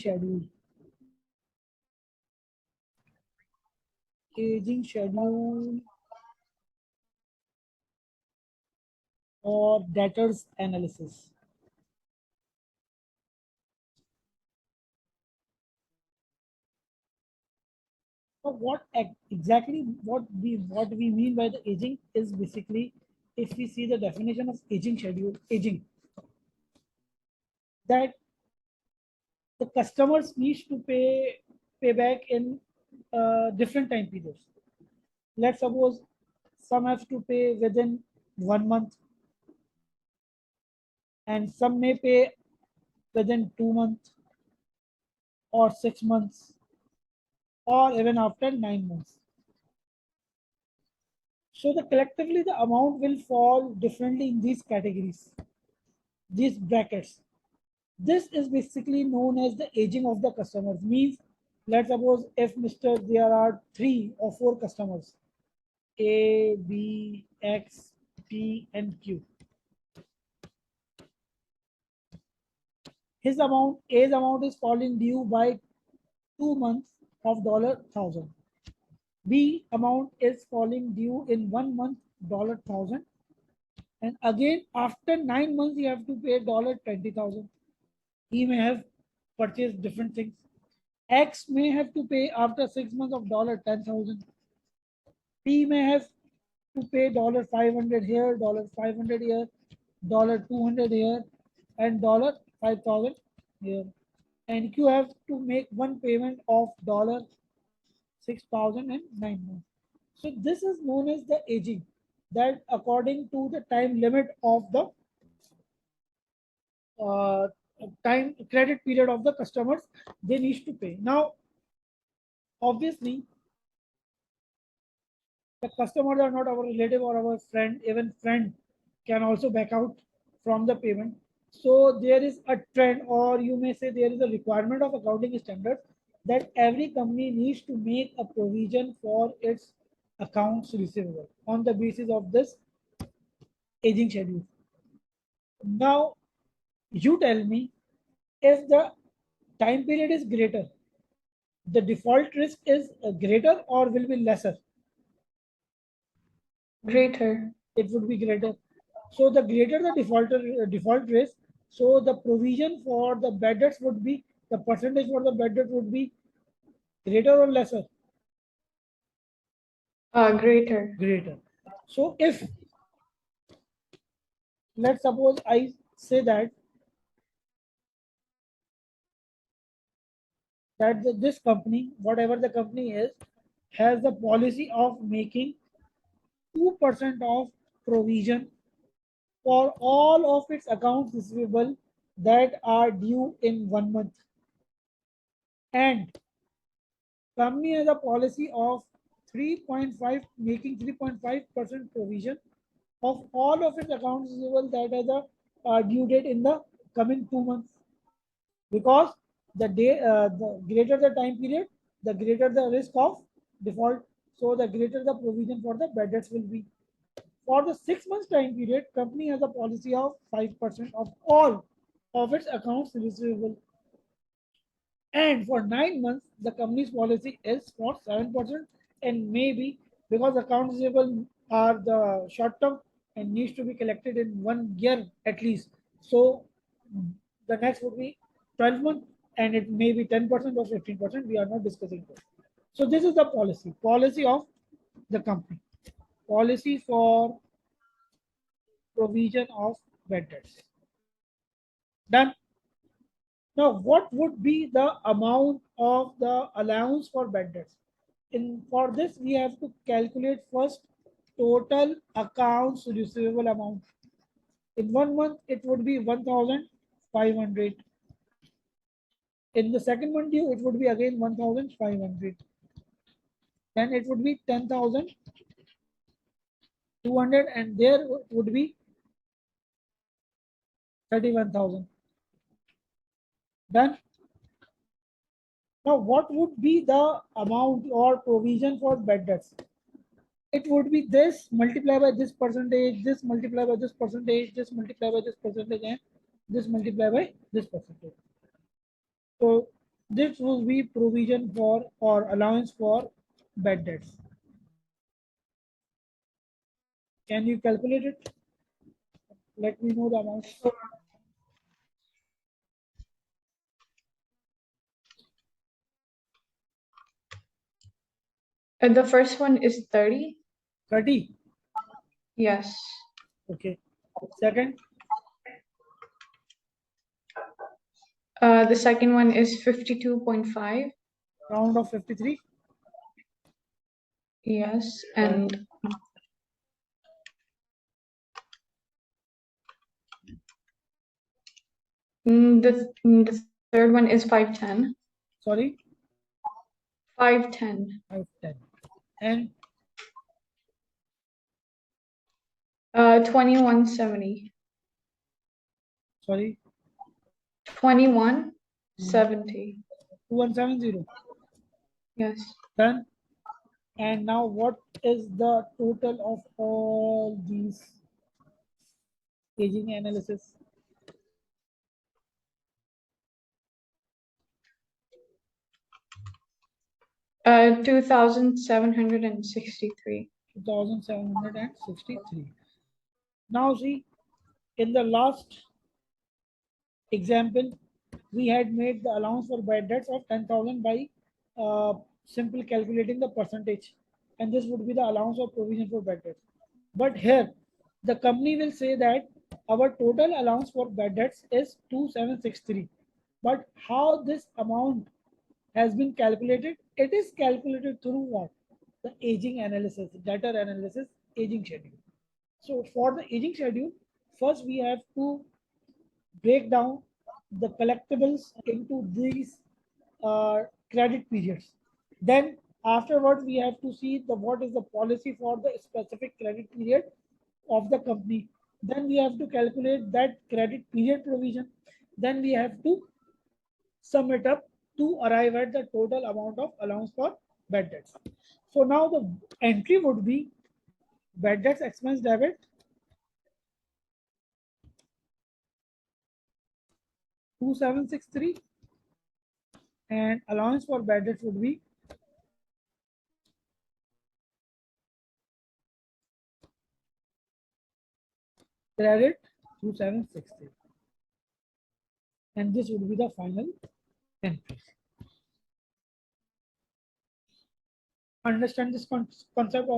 schedule. Aging schedule or debtors analysis. So exactly what we mean by the aging is basically, if we see the definition of aging schedule, aging, that the customers needs to pay back in different time periods. Let's suppose some have to pay within 1 month, and some may pay within 2 months or 6 months or even after 9 months. So the collectively the amount will fall differently in these categories, these brackets. This is basically known as the aging of the customers. Means, let's suppose if Mr. there are 3 or 4 customers, A, B, X, P, and Q. A's amount is falling due by 2 months of $1,000. B amount is falling due in 1 month $1,000, and again after 9 months you have to pay $20,000. He may have purchased different things. X may have to pay after 6 months of $10,000. P may have to pay $500 here, $500 here, $200 here, and $5,000 here. And Q have to make one payment of $6,000 in 9 months. So this is known as the aging, that according to the time limit of the uh, time credit period of the customers, they need to pay. Now, obviously, the customers are not our relative or our friend. Even friend can also back out from the payment. So there is a trend, or you may say there is a requirement of accounting standards, that every company needs to make a provision for its accounts receivable on the basis of this aging schedule. Now, you tell me, if the time period is greater, the default risk is greater or will be lesser? Greater. It would be greater. So the greater the default risk, so the provision for the bad debts would be, the percentage for the bad debt would be greater or lesser? Greater. Greater. So if, let's suppose I say that this company, whatever the company is, has the policy of making 2% of provision for all of its accounts receivable that are due in 1 month, and company has a policy of 3.5, making 3.5% provision of all of its accounts receivable that has a due date in the coming 2 months. Because the greater the time period, the greater the risk of default. So the greater the provision for the bad debts will be. For the 6 months time period, company has a policy of 5% of all of its accounts receivable. And for 9 months, the company's policy is for 7%. And maybe because accounts receivable are the short term and needs to be collected in 1 year at least. So the next would be 12 months, and it may be 10% or 15%. We are not discussing this. So this is the policy of the company. Policy for provision of bad debts. Done. Now, what would be the amount of the allowance for bad debts? For this, we have to calculate first total accounts receivable amount. In 1 month, it would be 1,500. In the second month due, it would be again 1,500. Then it would be 10,200, and there would be 31,000. Done. Now, what would be the amount or provision for bad debts? It would be this multiplied by this percentage, this multiplied by this percentage, this multiplied by this percentage, and this multiplied by this percentage. So This will be provision for or allowance for bad debts. Can you calculate it? Let me know the amount. The first one is 30. 30. Yes. Okay. Second, The second one is 52.5. round of 53. Yes. Third, And the third one is 510. sorry, 510. 510. And 2170. sorry, 2170. 2170. Yes. Done. And now what is the total of all these aging analysis? 2763. 2763. Now see, in the last example, we had made the allowance for bad debts of 10,000 by simply calculating the percentage, and this would be the allowance or provision for bad debts. But here, the company will say that our total allowance for bad debts is 2763. But how this amount has been calculated? It is calculated through what? The aging analysis, debtor analysis, aging schedule. So for the aging schedule, first we have to break down the collectibles into these credit periods. Then afterwards, we have to see the what is the policy for the specific credit period of the company. Then we have to calculate that credit period provision. Then we have to sum it up to arrive at the total amount of allowance for bad debts. So now the entry would be bad debts expense debit 2763, and allowance for bad debts would be credit 2760, and this would be the final entry. Understand this concept of